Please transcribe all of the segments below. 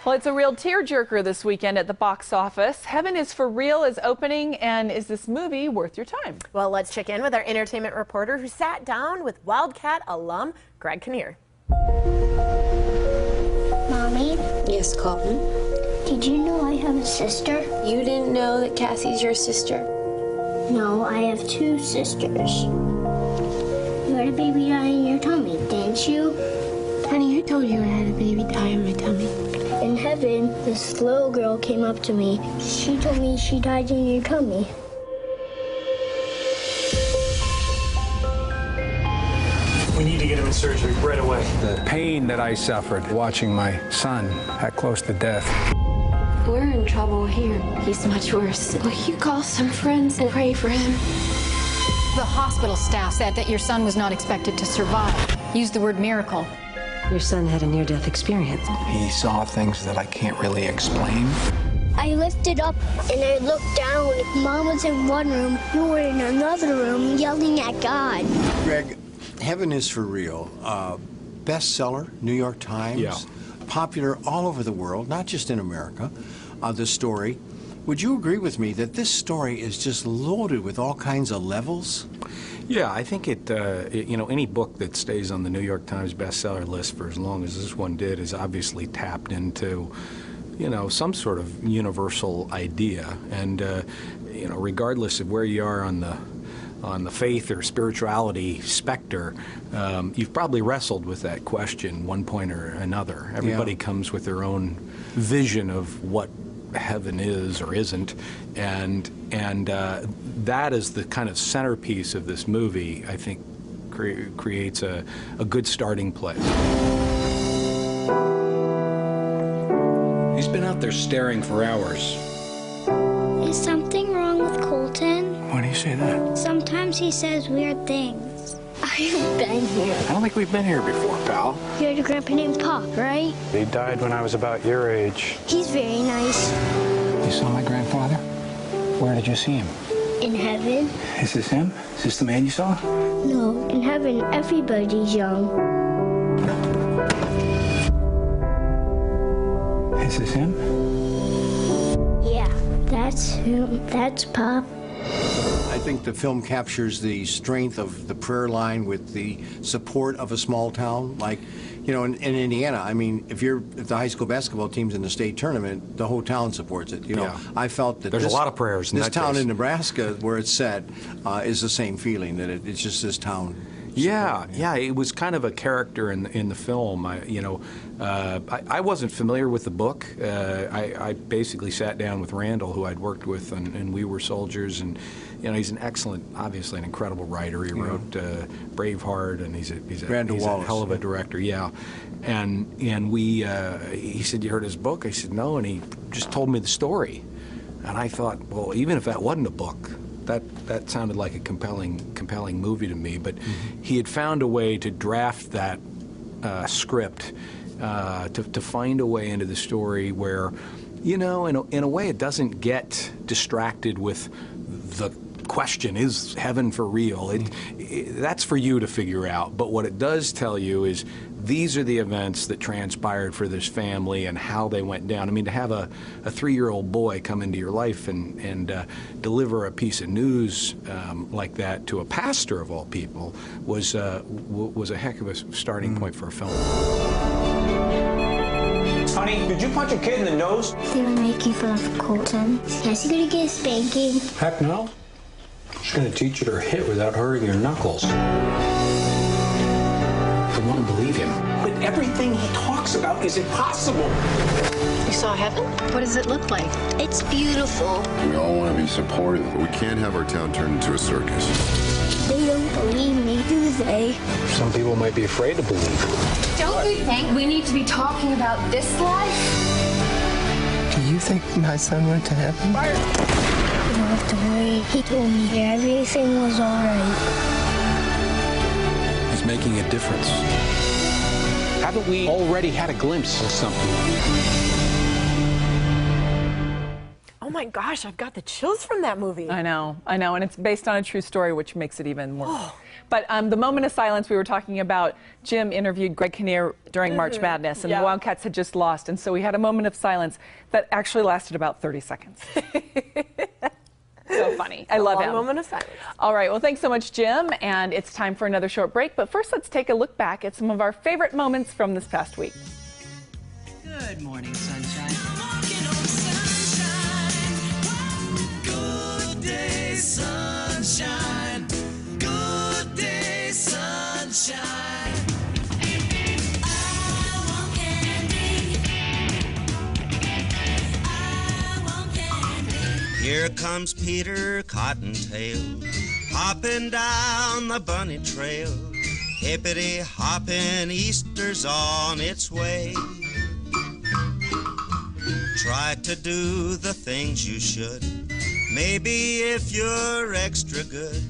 Well, it's a real tearjerker this weekend at the box office. Heaven is for Real is opening, and is this movie worth your time? Well, let's check in with our entertainment reporter who sat down with Wildcat alum Greg Kinnear. Mommy? Yes, Colton? Did you know I have a sister? You didn't know that Cassie's your sister? No, I have two sisters. You had a baby die in your tummy, didn't you? Honey, who told you I had a baby die in my tummy? In heaven, this little girl came up to me. She told me she died in your tummy. We need to get him in surgery right away. The pain that I suffered watching my son that close to death. We're in trouble here. He's much worse. Will you call some friends and pray for him? The hospital staff said that your son was not expected to survive. Used the word miracle. Your son had a near-death experience. He saw things that I can't really explain. I lifted up and I looked down. Mom was in one room, you were in another room yelling at God. Greg, Heaven is for Real. Bestseller, New York Times. Yeah. Popular all over the world, not just in America, the story. Would you agree with me that this story is just loaded with all kinds of levels? Yeah, I think you know, any book that stays on the New York Times bestseller list for as long as this one did is obviously tapped into, you know, some sort of universal idea. And, you know, regardless of where you are on the faith or spirituality specter, you've probably wrestled with that question one point or another. Everybody comes with their own vision of what heaven is or isn't, and that is the kind of centerpiece of this movie. I think creates a good starting place. He's been out there staring for hours. Is something wrong with Colton? Why do you say that? Sometimes he says weird things. I've been here. I don't think we've been here before, pal. You had a grandpa named Pop, right? He died when I was about your age. He's very nice. You saw my grandfather? Where did you see him? In heaven? Is this him? Is this the man you saw? No, in heaven everybody's young. Is this him? Yeah, that's him. That's Pop. I think the film captures the strength of the prayer line with the support of a small town. Like, you know, in Indiana, I mean, if the high school basketball team's in the state tournament, the whole town supports it. You know, yeah. I felt that there's a lot of prayers in this that town case. In Nebraska, where it's set, is the same feeling that it's just this town. Yeah, yeah, it was kind of a character in the film. I wasn't familiar with the book. I basically sat down with Randall, who I'd worked with, and We Were Soldiers, and you know, he's an excellent, obviously an incredible writer. He wrote Braveheart, and he's a hell of a director. Yeah, and he said, "You heard his book?" I said, "No," and he just told me the story, and I thought, well, even if that wasn't a book, that sounded like a compelling movie to me. But he had found a way to draft that script to find a way into the story where, you know, in a way, it doesn't get distracted with the question, is heaven for real? That's for you to figure out. But what it does tell you is these are the events that transpired for this family and how they went down. I mean, to have a 3-year-old boy come into your life and deliver a piece of news like that to a pastor of all people was a heck of a starting point for a film. Honey, did you punch a kid in the nose? They were making fun of Colton. Is he gonna get a spanking? Heck no. She's going to teach you to hit without hurting your knuckles. I want to believe him. But everything he talks about is impossible. You saw heaven? What does it look like? It's beautiful. We all want to be supportive, but we can't have our town turned into a circus. They don't believe me, do they? Some people might be afraid to believe. Don't you think we need to be talking about this life? Do you think my son went to heaven? You don't have to worry. He told me everything was all right. He's making a difference. Haven't we already had a glimpse of something? Oh my gosh, I've got the chills from that movie. I know, and it's based on a true story, which makes it even more But the moment of silence, we were talking about, Jim interviewed Greg Kinnear during March Madness, and the Wildcats had just lost. And so we had a moment of silence that actually lasted about 30 seconds. So funny. I love him. Moment of silence. All right. Well, thanks so much, Jim. And it's time for another short break. But first, let's take a look back at some of our favorite moments from this past week. Good morning, sunshine. Good day, sunshine. Good day, sunshine. Here comes Peter Cottontail, hopping down the bunny trail. Hippity hopping, Easter's on its way. Try to do the things you should. Maybe if you're extra good,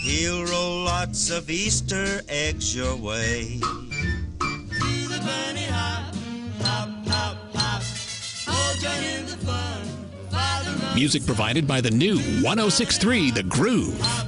he'll roll lots of Easter eggs your way. Do the bunny hop, hop, hop, hop. Oh, join in the fun. Music provided by the new 106.3 The Groove.